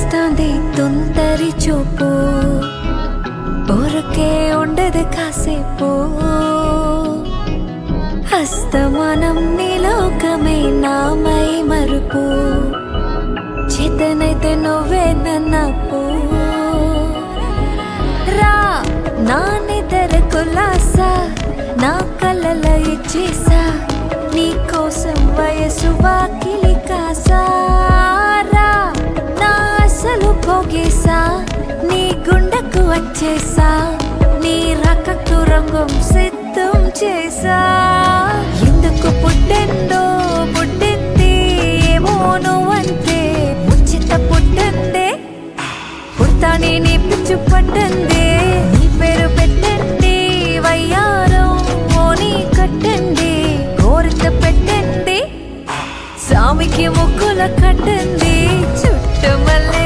చూస్తాంది తుంటరి చూపు, ఊరకే ఉండదు కాసేపు. హస్తమానం నీ లోకమే నామై మరుపు, చేతనైతే నువ్వే నన్నప్పు. రా నా నిద్ర కులాసా, నా కలల ఇచ్చేసా, నీ కోసం వయసు వాకిలి కాసా. రా నా అసలు పోగేసా, నీ గుండెకు వచ్చేసా, నీ రకకు రంగం సిద్ధం చేసా. ఎందుకు పుట్టిందో పుట్టింది ఏమో నువ్వంతే, ఉచిత పుట్టిందే పుడతాని నీ పిచ్చు పట్టింది. నీ పేరు పెట్టండి వయ్యారం ఓని కట్టండి, కోరిక పెట్టండి స్వామికి ముక్కుల కట్టండి. చుట్టమల్లే